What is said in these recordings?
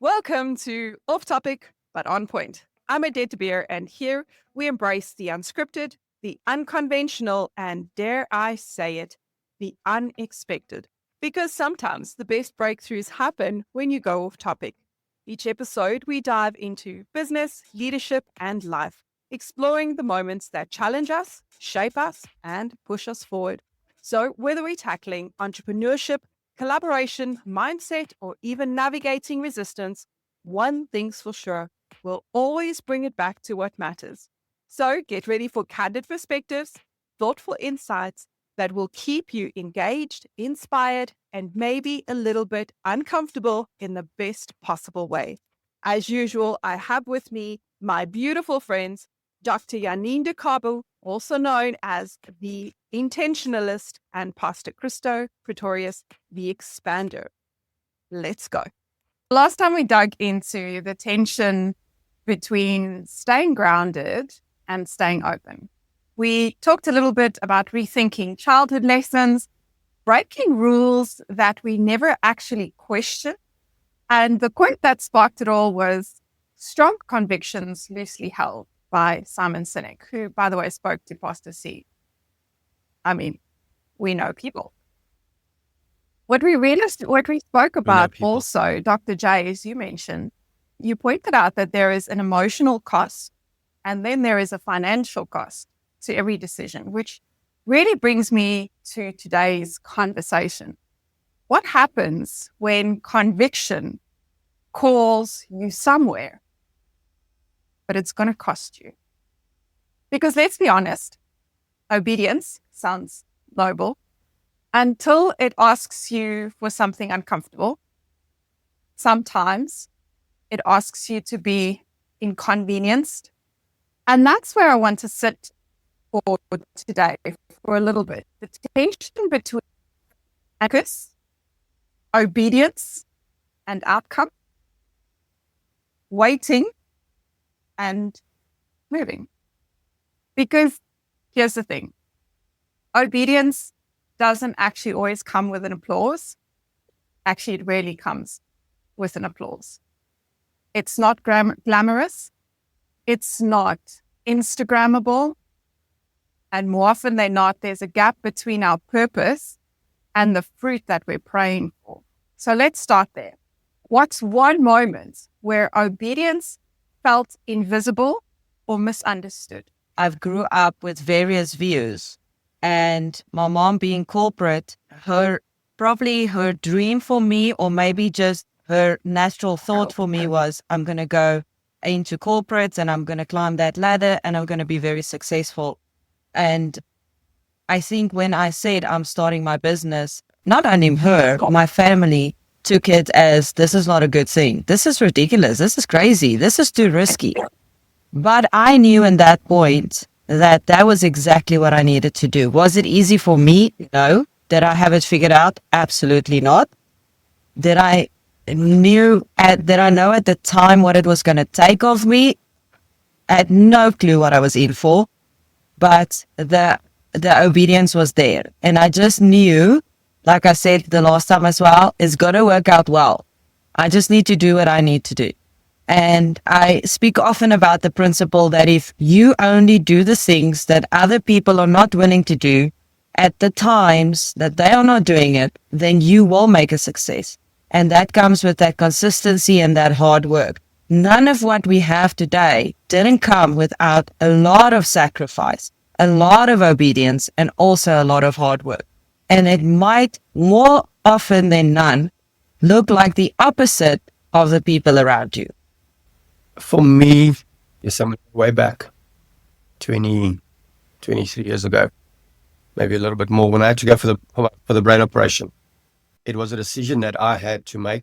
Welcome to Off Topic but On Point. I'm Odette, and here we embrace the unscripted, the unconventional, and dare I say it, the unexpected. Because sometimes the best breakthroughs happen when you go off topic. Each episode, we dive into business, leadership, and life, exploring the moments that challenge us, shape us, and push us forward. So, whether we're tackling entrepreneurship, collaboration, mindset, or even navigating resistance, one thing's for sure, we'll always bring it back to what matters. So get ready for candid perspectives, thoughtful insights that will keep you engaged, inspired, and maybe a little bit uncomfortable in the best possible way. As usual, I have with me my beautiful friends, Dr. Janine de Cabo, also known as the Intentionalist, and Pastor Christo Pretorius, the Expander. Let's go. Last time we dug into the tension between staying grounded and staying open. We talked a little bit about rethinking childhood lessons, breaking rules that we never actually questioned. And the quote that sparked it all was strong convictions loosely held by Simon Sinek, who, by the way, spoke to Pastor C. I mean, we know people. What we spoke about also, Dr. J, as you mentioned, you pointed out that there is an emotional cost and then there is a financial cost to every decision, which really brings me to today's conversation. What happens when conviction calls you somewhere, but it's going to cost you? Because let's be honest, obedience sounds noble until it asks you for something uncomfortable. Sometimes it asks you to be inconvenienced. And that's where I want to sit for today for a little bit. The tension between focus, obedience and outcome, waiting and moving. Because here's the thing. Obedience doesn't actually always come with an applause. Actually, it rarely comes with an applause. It's not glamorous. It's not Instagrammable. And more often than not, there's a gap between our purpose and the fruit that we're praying for. So let's start there. What's one moment where obedience felt invisible or misunderstood? I've grew up with various views, and my mom being corporate, her dream for me, or maybe just her natural thought for me was, I'm going to go into corporates and I'm going to climb that ladder and I'm going to be very successful. And I think when I said I'm starting my business, not only her, my family took it as, this is not a good thing. This is ridiculous. This is crazy. This is too risky. But I knew in that point that was exactly what I needed to do. Was it easy for me? No. Did I have it figured out? Absolutely not. Did I know at the time what it was going to take of me? I had no clue what I was in for, but the obedience was there. And I just knew, like I said the last time as well, it's going to work out well. I just need to do what I need to do. And I speak often about the principle that if you only do the things that other people are not willing to do at the times that they are not doing it, then you will make a success. And that comes with that consistency and that hard work. None of what we have today didn't come without a lot of sacrifice, a lot of obedience, and also a lot of hard work. And it might more often than none look like the opposite of the people around you. For me, way back 23 years ago, maybe a little bit more, when I had to go for the brain operation, it was a decision that I had to make.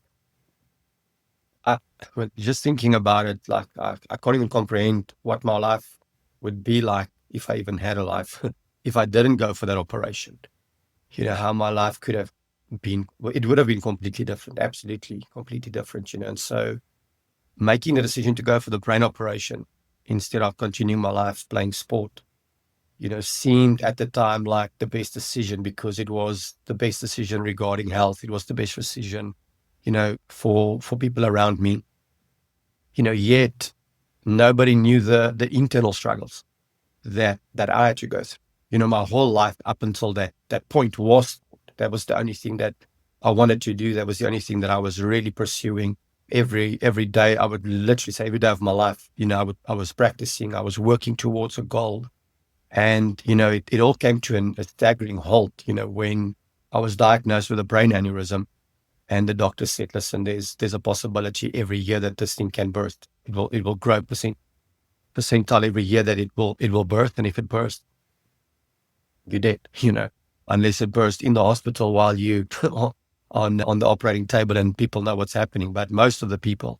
Just thinking about it, like I can't even comprehend what my life would be like if I even had a life, if I didn't go for that operation. How my life could have been, it would have been completely different, absolutely completely different, and so making the decision to go for the brain operation instead of continuing my life playing sport, seemed at the time like the best decision, because it was the best decision regarding health. It was the best decision, for people around me. yet nobody knew the internal struggles that I had to go through. My whole life up until that point that was the only thing that I wanted to do. That was the only thing that I was really pursuing every day. I would literally say every day of my life, I was practicing, I was working towards a goal. And, it all came to a staggering halt, when I was diagnosed with a brain aneurysm. And the doctor said, listen, there's a possibility every year that this thing can burst. It will grow percentile every year that it will burst. And if it bursts, you're dead, unless it bursts in the hospital while you on the operating table and people know what's happening. But most of the people,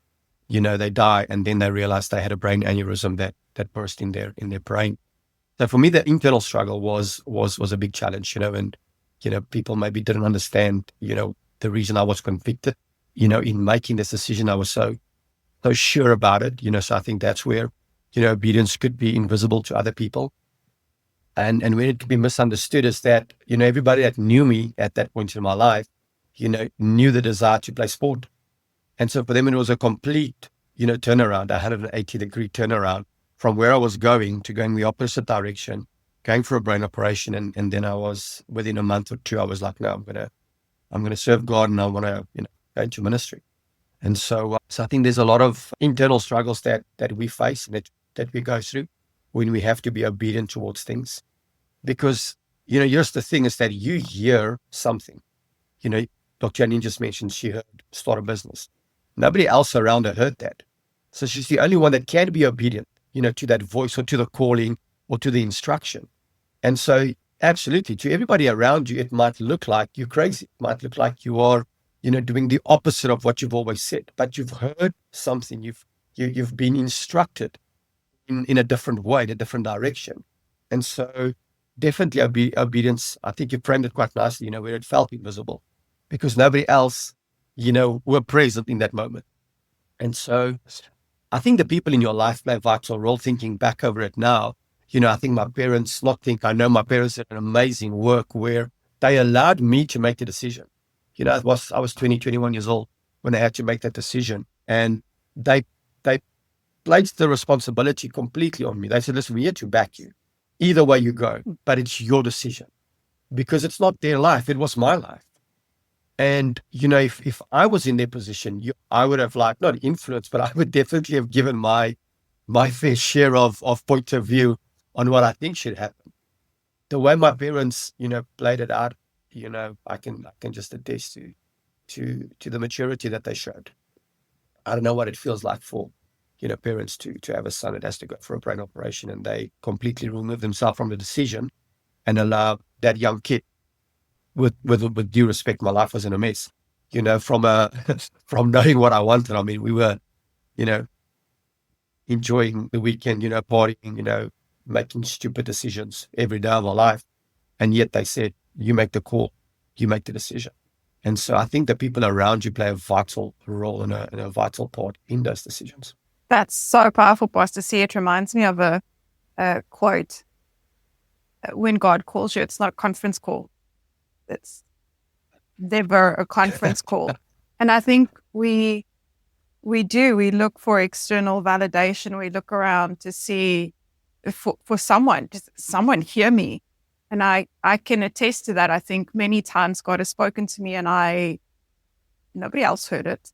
they die and then they realize they had a brain aneurysm that burst in their brain. So for me, the internal struggle was a big challenge, and, people maybe didn't understand, the reason I was convicted, in making this decision. I was so sure about it, so I think that's where, obedience could be invisible to other people. And when it could be misunderstood is that, everybody that knew me at that point in my life, knew the desire to play sport. And so for them, it was a complete, turnaround, 180-degree turnaround from where I was going to going the opposite direction, going for a brain operation. And then I was, within a month or two, I was like, no, I'm going to serve God and I want to, go into ministry. And so I think there's a lot of internal struggles that we face and that we go through when we have to be obedient towards things. Because, here's the thing is that you hear something, Dr. Janine just mentioned she heard start a business. Nobody else around her heard that. So she's the only one that can be obedient, to that voice or to the calling or to the instruction. And so absolutely, to everybody around you, it might look like you're crazy. It might look like you are, doing the opposite of what you've always said, but you've heard something. You've been instructed in a different way, in a different direction. And so definitely obedience, I think you framed it quite nicely, where it felt invisible because nobody else, were present in that moment. And so I think the people in your life play a vital role. Thinking back over it now, I think I know my parents did an amazing work where they allowed me to make the decision. I was 20, 21 years old when they had to make that decision. And they placed the responsibility completely on me. They said, listen, we're here to back you. Either way you go, but it's your decision because it's not their life. It was my life. And, if I was in their position, I would have not influenced, but I would definitely have given my fair share of point of view on what I think should happen. The way my parents, played it out, I can just attest to the maturity that they showed. I don't know what it feels like for, parents to have a son that has to go for a brain operation and they completely remove themselves from the decision and allow that young kid, with due respect, my life was in a mess, from knowing what I wanted. I mean, we were, enjoying the weekend, partying, making stupid decisions every day of our life. And yet they said, you make the call, you make the decision. And so I think the people around you play a vital role and a vital part in those decisions. That's so powerful, Pastor C. It reminds me of a quote. When God calls you, it's not a conference call. It's never a conference call. And I think we look for external validation. We look around to see for someone, just someone hear me. And I can attest to that. I think many times God has spoken to me and nobody else heard it.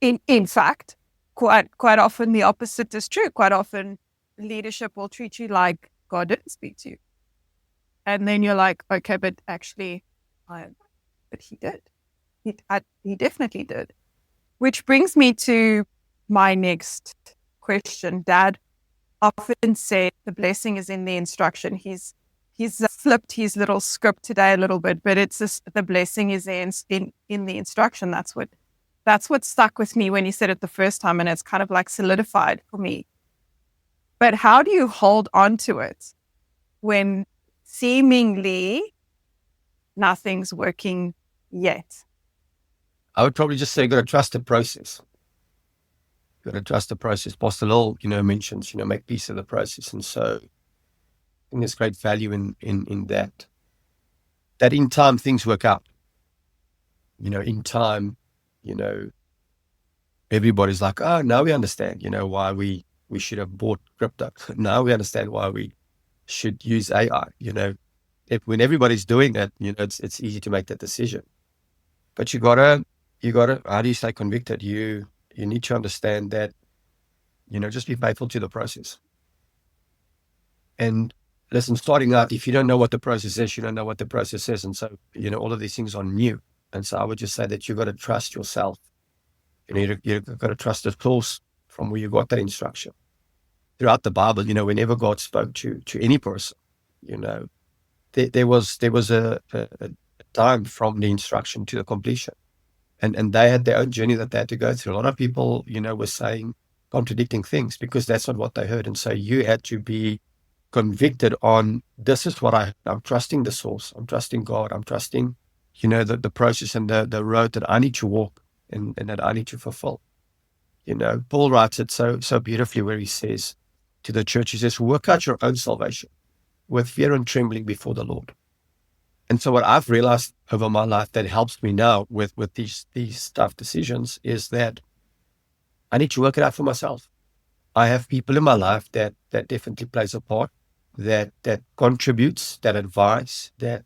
In fact, quite often the opposite is true. Quite often leadership will treat you like God didn't speak to you. And then you're like, okay, but actually, but he did. He definitely did. Which brings me to my next question. Dad often said the blessing is in the instruction. He's flipped his little script today a little bit, but it's just, the blessing is in the instruction. That's what stuck with me when he said it the first time, and it's kind of like solidified for me. But how do you hold on to it when seemingly nothing's working yet? I would probably just say you got to trust the process. You got to trust the process. Pastor Lowell, mentions, make peace of the process. And so I think there's great value in that. That in time things work out. In time, everybody's like, oh, now we understand, why we should have bought crypto. Now we understand why we should use AI. When everybody's doing that, it's easy to make that decision. But you gotta, how do you stay convicted? You need to understand that, just be faithful to the process. And listen, starting out, if you don't know what the process is, you don't know what the process is. And so, all of these things are new. And so I would just say that you've got to trust yourself. You've got to trust the source from where you got that instruction. Throughout the Bible, whenever God spoke to any person, there was a time from the instruction to the completion. And they had their own journey that they had to go through. A lot of people, were saying contradicting things because that's not what they heard. And so you had to be convicted on, this is what I'm trusting the source. I'm trusting God. I'm trusting, the process and the road that I need to walk and that I need to fulfill. Paul writes it so beautifully where he says to the church, he says, work out your own salvation with fear and trembling before the Lord. And so what I've realized over my life that helps me now with these tough decisions is that I need to work it out for myself. I have people in my life that definitely plays a part, that contributes, that advise, that,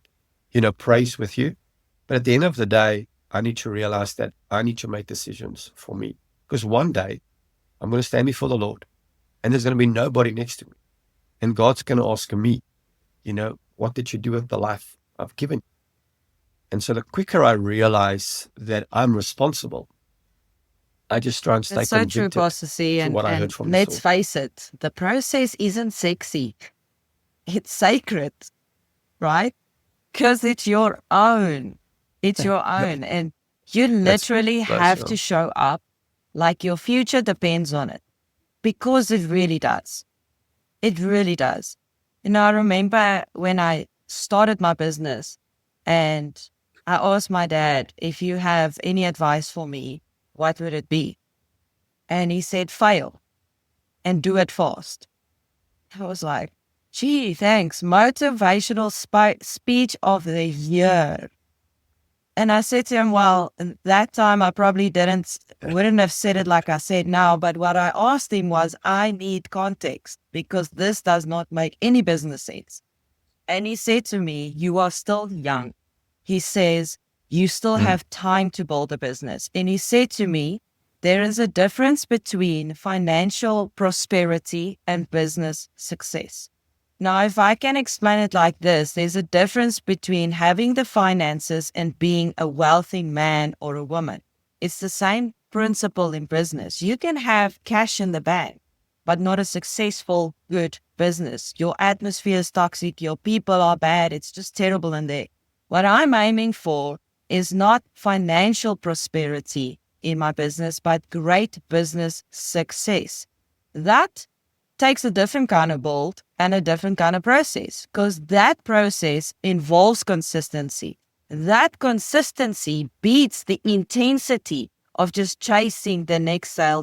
prays with you. But at the end of the day, I need to realize that I need to make decisions for me. Because one day I'm going to stand before the Lord and there's going to be nobody next to me. And God's going to ask me, what did you do with the life I've given you? And so the quicker I realize that I'm responsible, I just try and stay It's so true, convicted Pastor C. to And, what I heard and from the let's source. face it, the process isn't sexy. It's sacred, right? Because it's your own. It's your own. And you literally have to show up like your future depends on it. Because it really does. It really does. I remember when I started my business and I asked my dad, if you have any advice for me, what would it be? And he said, fail and do it fast. I was like, gee, thanks. Motivational speech of the year. And I said to him, well, that time I probably wouldn't have said it like I said now. But what I asked him was, I need context because this does not make any business sense. And he said to me, you are still young. He says, you still have time to build a business. And he said to me, there is a difference between financial prosperity and business success. Now, if I can explain it like this, there's a difference between having the finances and being a wealthy man or a woman. It's the same principle in business. You can have cash in the bank, but not a successful, good business. Your atmosphere is toxic. Your people are bad. It's just terrible in there. What I'm aiming for is not financial prosperity in my business, but great business success. That takes a different kind of build and a different kind of process, because that process involves consistency. That consistency beats the intensity of just chasing the next sale,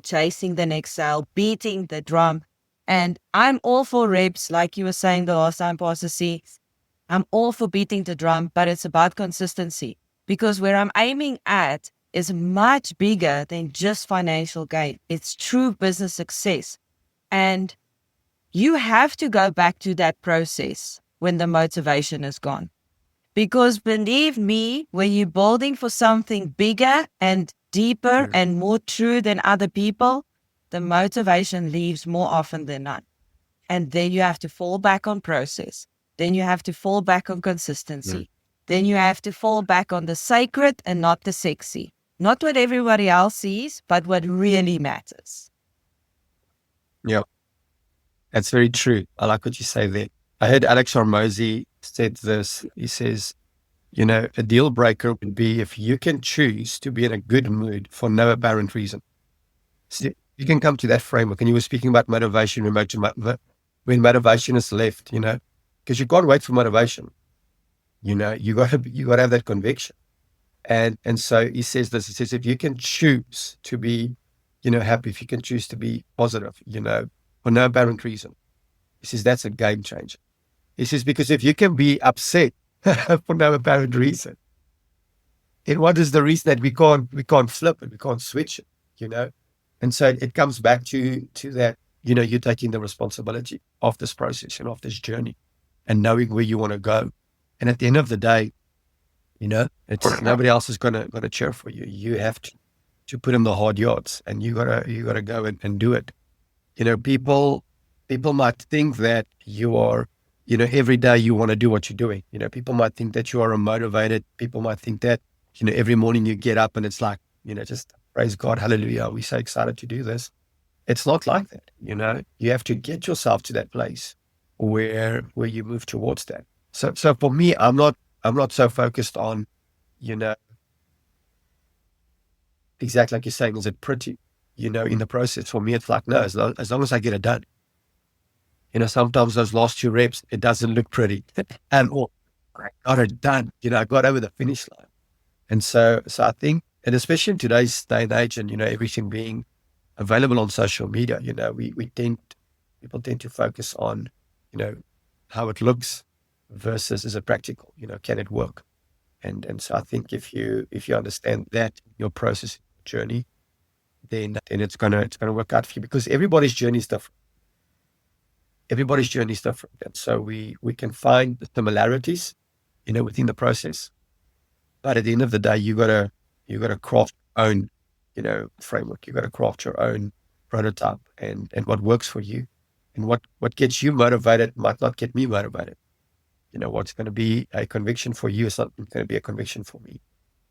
beating the drum. And I'm all for reps, like you were saying the last time, Pastor C. I'm all for beating the drum, but it's about consistency, because where I'm aiming at is much bigger than just financial gain. It's true business success. And you have to go back to that process when the motivation is gone. Because believe me, when you're building for something bigger and deeper and more true than other people, the motivation leaves more often than not. And then you have to fall back on process. Then you have to fall back on consistency. Then you have to fall back on the sacred and not the sexy. Not what everybody else sees, but what really matters. Yeah. That's very true. I like what you say there. I heard Alex Hormozy said this. He says, a deal breaker would be if you can choose to be in a good mood for no apparent reason. So you can come to that framework. And you were speaking about motivation, when motivation is left, because you can't wait for motivation. You got to have that conviction. And so he says this. He says, if you can choose to be, happy, if you can choose to be positive, for no apparent reason. He says, that's a game changer. He says, because if you can be upset for no apparent reason, then what is the reason that we can't flip it, we can't switch it, And so it comes back to that, you're taking the responsibility of this process and of this journey and knowing where you want to go. And at the end of the day, it's nobody else is gonna cheer for you. You have to put in the hard yards, and you gotta go and do it. People might think that you are, every day you want to do what you're doing. People might think that you are motivated. People might think that, every morning you get up and it's like, just praise God, hallelujah, we're so excited to do this. It's not like that. You have to get yourself to that place where you move towards that. So for me, I'm not so focused on, exactly like you're saying, is it pretty, in the process. For me, it's like, no, as long as I get it done. Sometimes those last 2 reps, it doesn't look pretty. And I got it done. I got over the finish line. And so I think, and especially in today's day and age and, everything being available on social media, people tend to focus on, how it looks versus is it practical? Can it work? And so I think if you understand that your process journey, then it's gonna work out for you, because everybody's journey is different. Everybody's journey is different. And so we can find the similarities, within the process. But at the end of the day, you gotta craft your own, framework. You gotta craft your own prototype and what works for you. And what gets you motivated might not get me motivated. What's going to be a conviction for you is not going to be a conviction for me.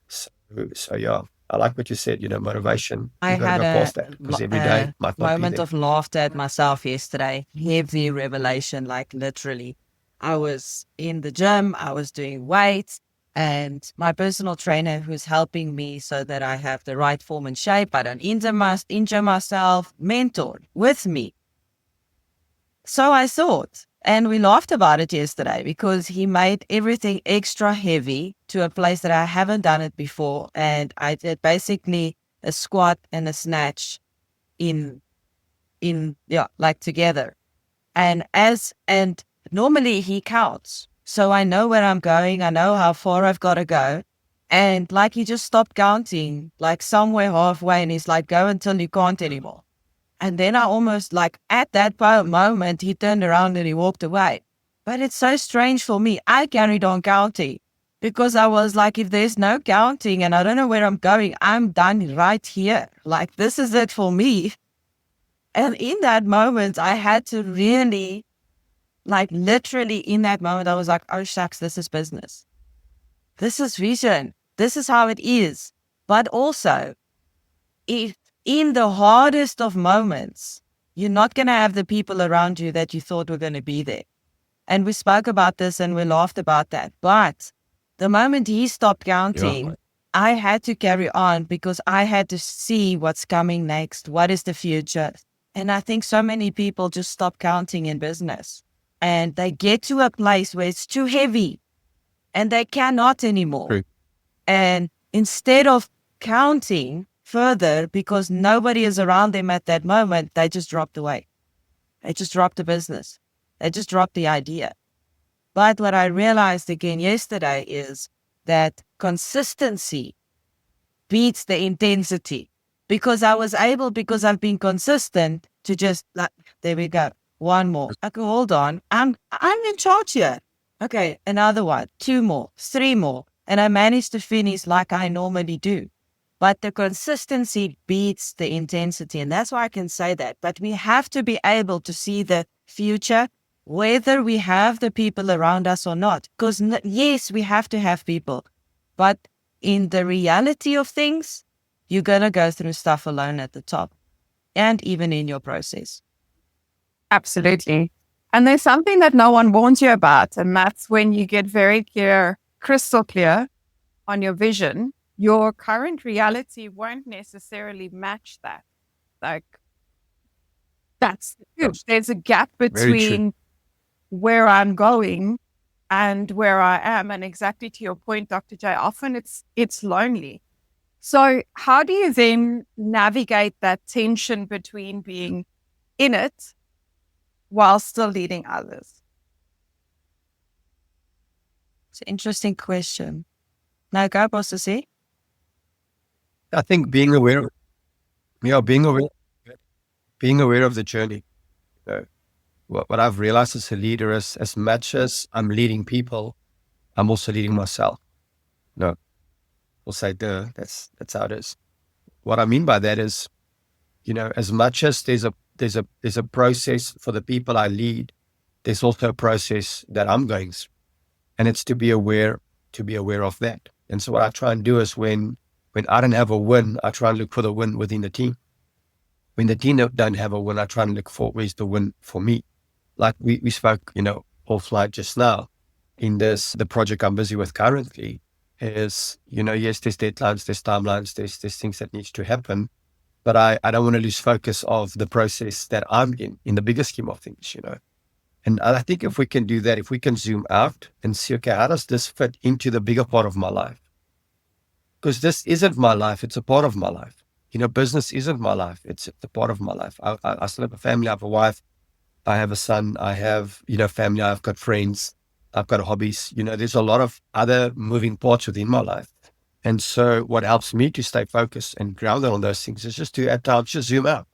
So yeah, I like what you said, motivation. I You got to had go past that, because every day might not be moment there. of laughter at myself yesterday. Heavy revelation, like literally. I was in the gym, I was doing weights, and my personal trainer, who's helping me so that I have the right form and shape, I don't injure myself, mentored with me. So I thought, and we laughed about it yesterday, because he made everything extra heavy to a place that I haven't done it before. And I did basically a squat and a snatch in like together. And normally he counts. So I know where I'm going. I know how far I've got to go. And like he just stopped counting, like somewhere halfway, and he's like, go until you can't anymore. And then I almost, like, at that moment, he turned around and he walked away. But it's so strange for me. I carried on counting, because I was like, if there's no counting and I don't know where I'm going, I'm done right here. Like, this is it for me. And in that moment, I had to really, like, literally in that moment, I was like, oh, shucks, this is business. This is vision. This is how it is. But also, if in the hardest of moments, you're not going to have the people around you that you thought were going to be there. And we spoke about this and we laughed about that. But the moment he stopped counting, I had to carry on, because I had to see what's coming next. What is the future? And I think so many people just stop counting in business, and they get to a place where it's too heavy and they cannot anymore. True. And instead of counting further, because nobody is around them at that moment, they just dropped away. They just dropped the business. They just dropped the idea. But what I realized again yesterday is that consistency beats the intensity, because I was able, because I've been consistent, to just, like, there we go, one more. Okay, hold on. I'm in charge here. Okay, another one, 2 more, 3 more. And I managed to finish like I normally do. But the consistency beats the intensity. And that's why I can say that. But we have to be able to see the future, whether we have the people around us or not. Because yes, we have to have people. But in the reality of things, you're going to go through stuff alone at the top, and even in your process. Absolutely. And there's something that no one warns you about, and that's when you get very clear, crystal clear on your vision, your current reality won't necessarily match that. Like, that's huge. There's a gap between where I'm going and where I am. And exactly to your point, Dr. J, often it's lonely. So how do you then navigate that tension between being in it while still leading others? It's an interesting question. Now, Cabo, see? I think being aware of being aware of the journey. What I've realized as a leader is, as much as I'm leading people, I'm also leading myself. No, we'll say, that's how it is. What I mean by that is, as much as there's a process for the people I lead, there's also a process that I'm going through, and it's to be aware of that. And so what I try and do is, when I don't have a win, I try and look for the win within the team. When the team don't have a win, I try and look for where's the win for me. Like we spoke, offline just now, in the project I'm busy with currently is, yes, there's deadlines, there's timelines, there's things that needs to happen, but I don't want to lose focus of the process that I'm in the bigger scheme of things, And I think if we can do that, if we can zoom out and see, okay, how does this fit into the bigger part of my life? Because this isn't my life, it's a part of my life. Business isn't my life, it's a part of my life. I still have a family, I have a wife, I have a son, I have, family, I've got friends, I've got hobbies. There's a lot of other moving parts within my life. And so what helps me to stay focused and grounded on those things is just to, at times, just zoom out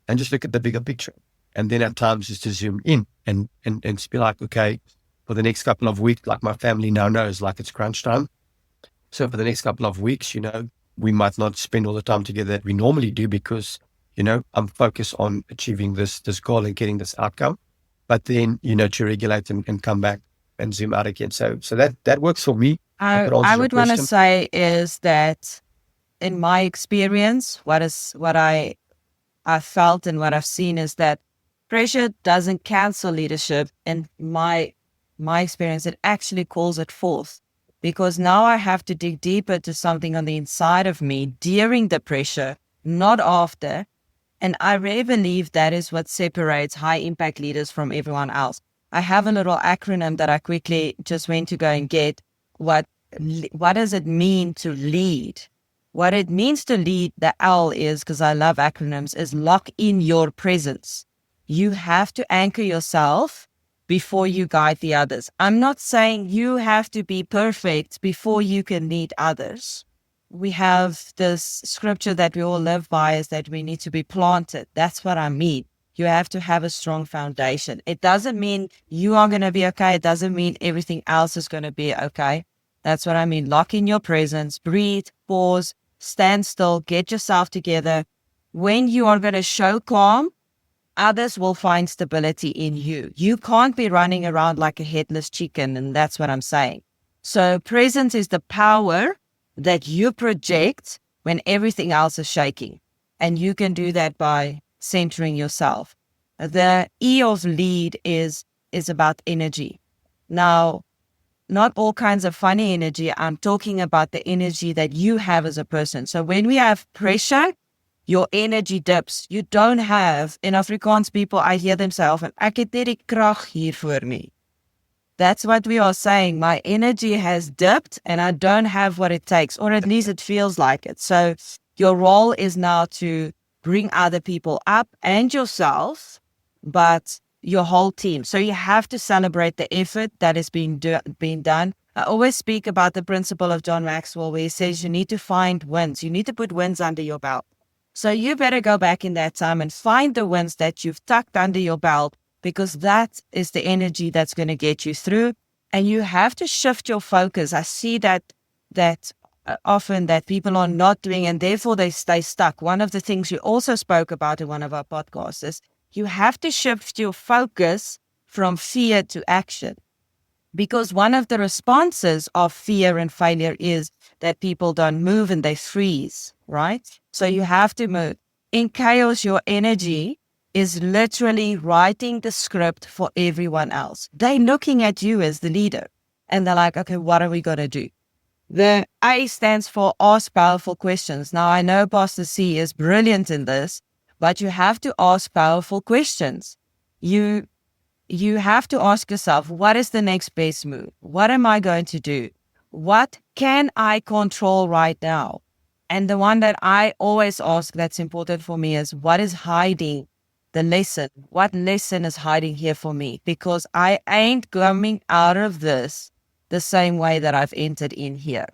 and just look at the bigger picture. And then at times just to zoom in and just be like, okay, for the next couple of weeks, like my family now knows, like it's crunch time. So for the next couple of weeks, we might not spend all the time together that we normally do because, I'm focused on achieving this goal and getting this outcome. But then, to regulate and come back and zoom out again. So that works for me. I would want to say is that in my experience, what I felt and what I've seen is that pressure doesn't cancel leadership. In my experience, it actually calls it forth, because now I have to dig deeper to something on the inside of me during the pressure, not after. And I really believe that is what separates high impact leaders from everyone else. I have a little acronym that I quickly just went to go and get. What does it mean to lead? What it means to lead, the L is, because I love acronyms, is lock in your presence. You have to anchor yourself before you guide the others. I'm not saying you have to be perfect before you can lead others. We have this scripture that we all live by, is that we need to be planted. That's what I mean. You have to have a strong foundation. It doesn't mean you are going to be okay. It doesn't mean everything else is going to be okay. That's what I mean. Lock in your presence, breathe, pause, stand still, get yourself together. When you are going to show calm, others will find stability in you. You can't be running around like a headless chicken, and that's what I'm saying. So presence is the power that you project when everything else is shaking. And you can do that by centering yourself. The E of lead is about energy. Now, not all kinds of funny energy. I'm talking about the energy that you have as a person. So when we have pressure, your energy dips. You don't have, in Afrikaans people, I hear themselves, ek het nie die krag hiervoor nie. That's what we are saying. My energy has dipped and I don't have what it takes, or at least it feels like it. So your role is now to bring other people up and yourself, but your whole team. So you have to celebrate the effort that is being done. I always speak about the principle of John Maxwell, where he says you need to find wins. You need to put wins under your belt. So you better go back in that time and find the wins that you've tucked under your belt, because that is the energy that's going to get you through. And you have to shift your focus. I see that often that people are not doing, and therefore they stay stuck. One of the things you also spoke about in one of our podcasts is you have to shift your focus from fear to action. Because one of the responses of fear and failure is that people don't move and they freeze, right? So you have to move. In chaos, your energy is literally writing the script for everyone else. They're looking at you as the leader and they're like, okay, what are we going to do? The A stands for ask powerful questions. Now, I know Pastor C is brilliant in this, but you have to ask powerful questions. You have to ask yourself, what is the next best move? What am I going to do? What can I control right now? And the one that I always ask that's important for me is, what is hiding the lesson? What lesson is hiding here for me? Because I ain't coming out of this the same way that I've entered in here.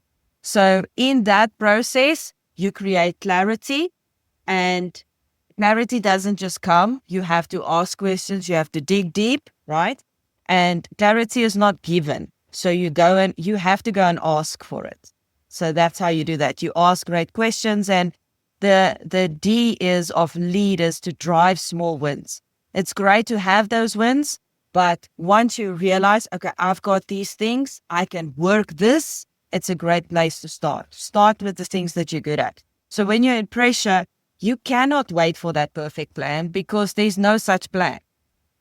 So in that process, you create clarity, and clarity doesn't just come. You have to ask questions. You have to dig deep, right? And clarity is not given. So you have to go and ask for it. So that's how you do that. You ask great questions, and the D is of leaders to drive small wins. It's great to have those wins, but once you realize, okay, I've got these things, I can work this, it's a great place to start. Start with the things that you're good at. So when you're in pressure, you cannot wait for that perfect plan, because there's no such plan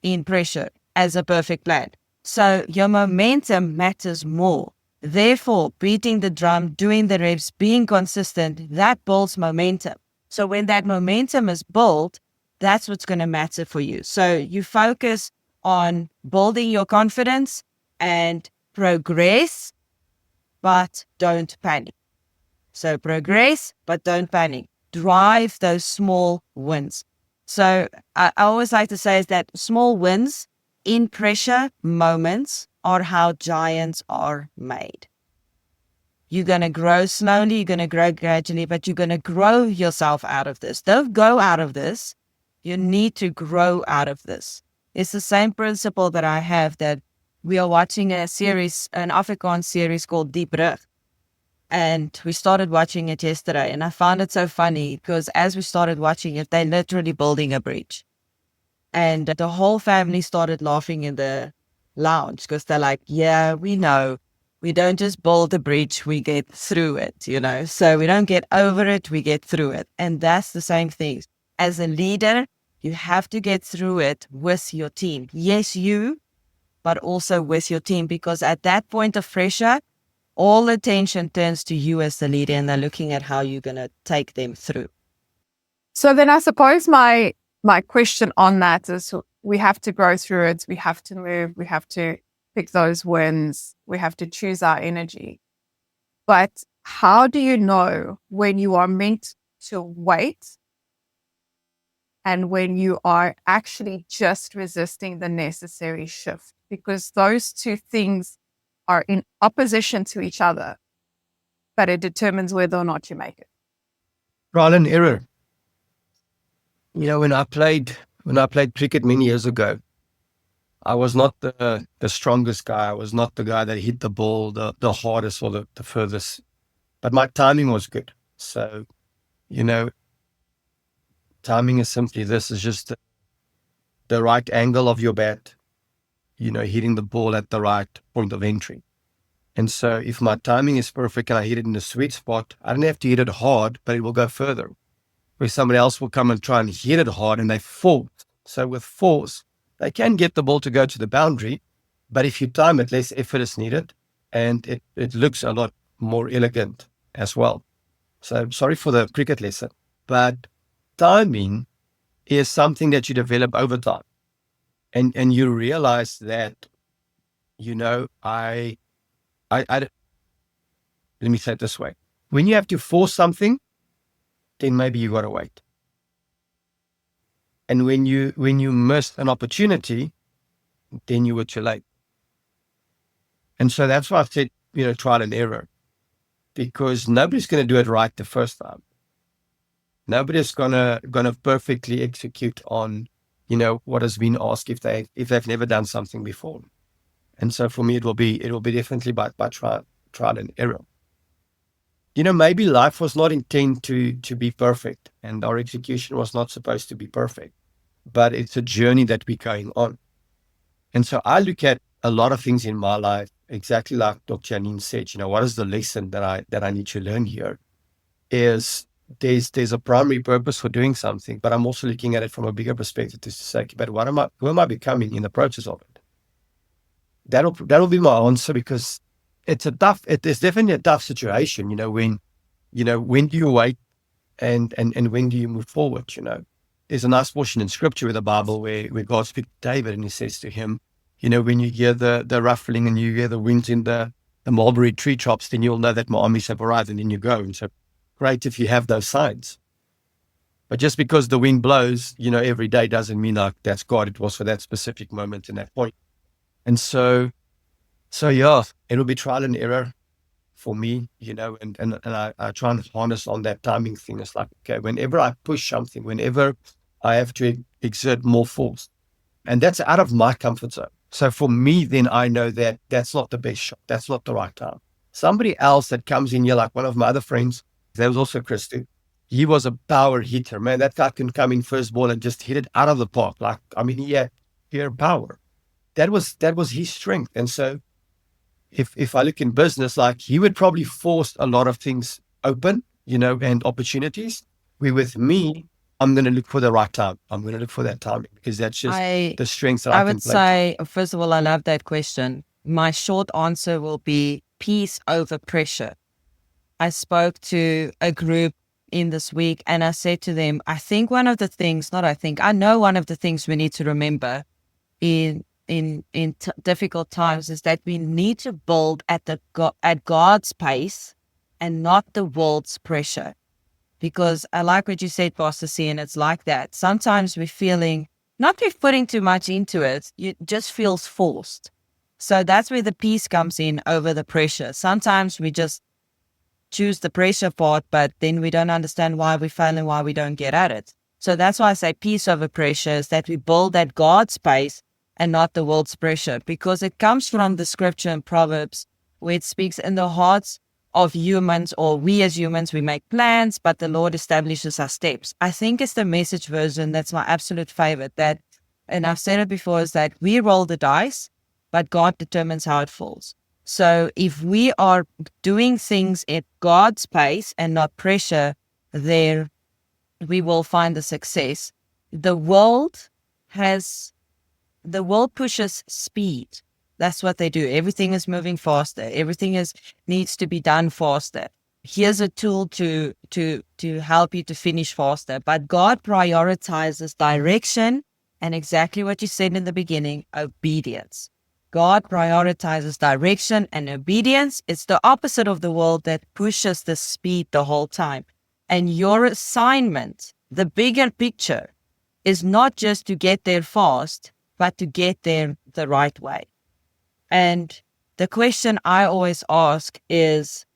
in pressure as a perfect plan. So your momentum matters more. Therefore, beating the drum, doing the reps, being consistent, that builds momentum. So when that momentum is built, that's what's going to matter for you. So you focus on building your confidence and progress, but don't panic. So progress, but don't panic. Drive those small wins. So I always like to say is that small wins in pressure moments are how giants are made. You're going to grow slowly, you're going to grow gradually, but you're going to grow yourself out of this. Don't go out of this. You need to grow out of this. It's the same principle that I have, that we are watching a series, an Afrikaans series called Deep Rug. And we started watching it yesterday, and I found it so funny because as we started watching it, they're literally building a bridge. And the whole family started laughing in the lounge because they're like, yeah, we know. We don't just build a bridge, we get through it, So we don't get over it, we get through it. And that's the same thing. As a leader, you have to get through it with your team. Yes, you, but also with your team, because at that point of pressure, all attention turns to you as the leader, and they're looking at how you're going to take them through. So then I suppose my question on that is, we have to grow through it. We have to move. We have to pick those wins. We have to choose our energy. But how do you know when you are meant to wait and when you are actually just resisting the necessary shift? Because those two things are in opposition to each other, but it determines whether or not you make it. Trial and error. When I played cricket many years ago, I was not the strongest guy. I was not the guy that hit the ball the hardest or the furthest, but my timing was good. So, timing is simply this: is just the right angle of your bat, hitting the ball at the right point of entry. And so if my timing is perfect and I hit it in the sweet spot, I don't have to hit it hard, but it will go further. Where somebody else will come and try and hit it hard and they force. So with force, they can get the ball to go to the boundary, but if you time it, less effort is needed, and it looks a lot more elegant as well. So sorry for the cricket lesson, but timing is something that you develop over time. And you realize that, let me say it this way. When you have to force something, then maybe you got to wait. And when you miss an opportunity, then you were too late. And so that's why I said, trial and error, because nobody's going to do it right the first time. Nobody's gonna perfectly execute on, what has been asked if they've never done something before. And so for me, it will be definitely by trial and error. Maybe life was not intended to be perfect, and our execution was not supposed to be perfect, but it's a journey that we're going on. And so I look at a lot of things in my life, exactly like Dr. Janine said, what is the lesson that I need to learn here? Is there's a primary purpose for doing something, but I'm also looking at it from a bigger perspective to say, but who am I becoming in the process of it? That'll be my answer, because it's definitely a tough situation, when do you wait and when do you move forward? There's a nice portion in scripture in the Bible where God speaks to David and he says to him, when you hear the ruffling and you hear the winds in the mulberry tree tops, then you'll know that my armies have arrived, and then you go. And so great if you have those signs. But just because the wind blows, every day doesn't mean like that's God. It was for that specific moment and that point. And so yeah, it'll be trial and error for me, and I try and harness on that timing thing. It's like, okay, whenever I push something, whenever I have to exert more force. And that's out of my comfort zone. So for me, then I know that that's not the best shot. That's not the right time. Somebody else that comes in here, like one of my other friends, that was also Christo. He was a power hitter, man. That guy can come in first ball and just hit it out of the park. Like, I mean, he had pure power. That was his strength. And so if I look in business, like he would probably force a lot of things open, and opportunities. Where with me, I'm going to look for the right time. I'm going to look for that timing because that's just the strengths that I I can would play. say, first of all, I love that question. My short answer will be peace over pressure. I spoke to a group in this week and I said to them, I know one of the things we need to remember in difficult times is that we need to build at God's pace and not the world's pressure. Because I like what you said, Pastor C, and it's like that. Sometimes we're feeling, not we're putting too much into it, it just feels forced. So that's where the peace comes in over the pressure. Sometimes we just choose the pressure part, but then we don't understand why we fail and why we don't get at it. So that's why I say peace over pressure is that we build at God's pace and not the world's pressure, because it comes from the scripture in Proverbs where it speaks in the hearts of humans, or we as humans, we make plans, but the Lord establishes our steps. I think it's the Message version that's my absolute favorite, that, and I've said it before, is that we roll the dice, but God determines how it falls. So if we are doing things at God's pace and not pressure, there we will find the success. The world pushes speed. That's what they do. Everything is moving faster. Everything needs to be done faster. Here's a tool to help you to finish faster. But God prioritizes direction and exactly what you said in the beginning, obedience. God prioritizes direction and obedience. It's the opposite of the world that pushes the speed the whole time. And your assignment, the bigger picture, is not just to get there fast, but to get there the right way. And the question I always ask is,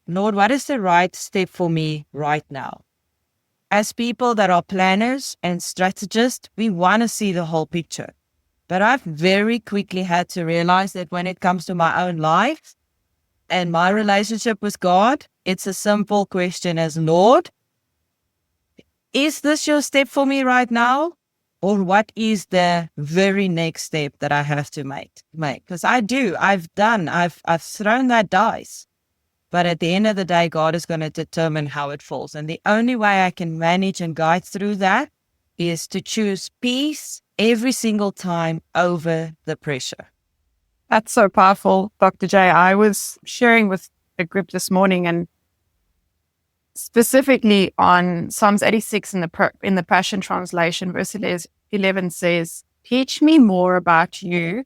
Lord, what is the right step for me right now? As people that are planners and strategists, we want to see the whole picture. But I've very quickly had to realize that when it comes to my own life and my relationship with God, it's a simple question as, Lord, is this your step for me right now? Or what is the very next step that I have to make? Because I've thrown that dice. But at the end of the day, God is going to determine how it falls. And the only way I can manage and guide through that is to choose peace every single time over the pressure. That's so powerful, Dr. J. I was sharing with a group this morning and specifically on Psalms 86 in the Passion Translation, verse 11 says, "Teach me more about you,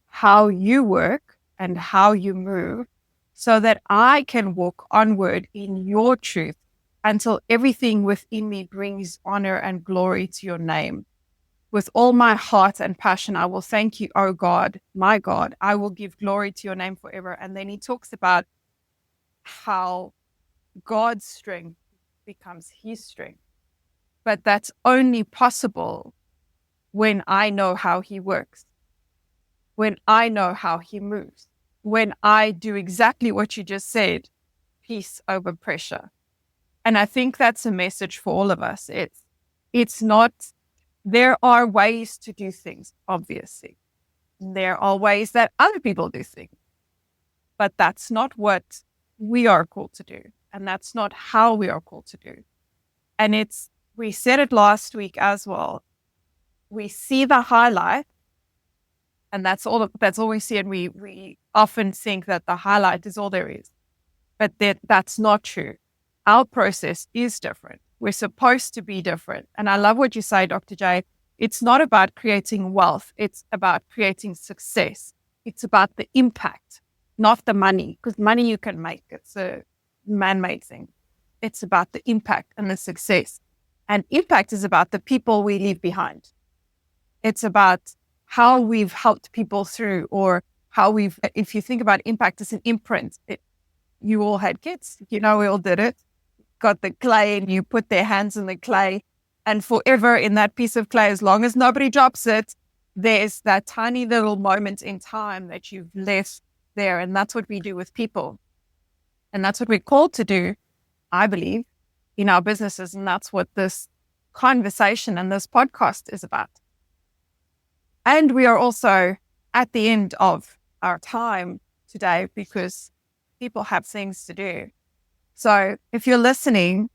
how you work and how you move, so that I can walk onward in your truth until everything within me brings honor and glory to your name. With all my heart and passion, I will thank you, O God, my God. I will give glory to your name forever." And then he talks about how God's strength becomes his strength. But that's only possible when I know how he works, when I know how he moves, when I do exactly what you just said, peace over pressure. And I think that's a message for all of us. It's not, there are ways to do things, obviously. There are ways that other people do things, but that's not what we are called to do. And that's not how we are called to do. And we said it last week as well. We see the highlight, and that's all we see. And we often think that the highlight is all there is. But that's not true. Our process is different. We're supposed to be different. And I love what you say, Dr. J. It's not about creating wealth. It's about creating success. It's about the impact, not the money, because money you can make. It's a man-made thing. It's about the impact and the success. And impact is about the people we leave behind. It's about how we've helped people through, or if you think about impact as an imprint, you all had kids, we all did it. Got the clay and you put their hands in the clay and forever in that piece of clay, as long as nobody drops it, there's that tiny little moment in time that you've left there. And that's what we do with people. And that's what we're called to do, I believe, in our businesses. And that's what this conversation and this podcast is about. And we are also at the end of our time today because people have things to do. So if you're listening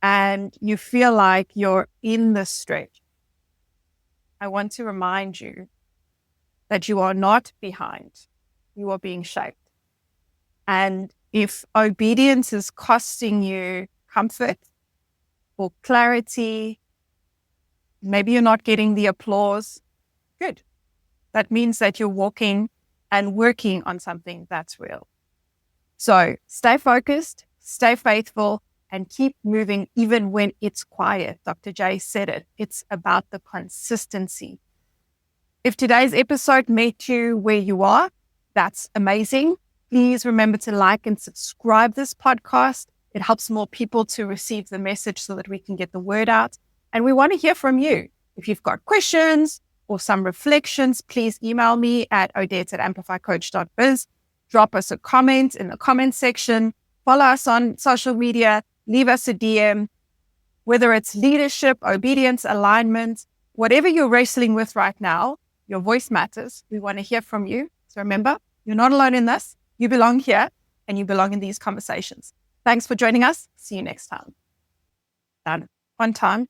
and you feel like you're in the stretch, I want to remind you that you are not behind. You are being shaped. And if obedience is costing you comfort or clarity, maybe you're not getting the applause, good. That means that you're walking and working on something that's real. So stay focused, stay faithful, and keep moving even when it's quiet. Dr. J said it. It's about the consistency. If today's episode met you where you are, that's amazing. Please remember to like and subscribe this podcast. It helps more people to receive the message so that we can get the word out. And we want to hear from you. If you've got questions or some reflections, please email me at Odette@amplifycoach.biz. Drop us a comment in the comment section. Follow us on social media. Leave us a DM. Whether it's leadership, obedience, alignment, whatever you're wrestling with right now, your voice matters. We want to hear from you. So remember, you're not alone in this. You belong here and you belong in these conversations. Thanks for joining us. See you next time. Done. On time.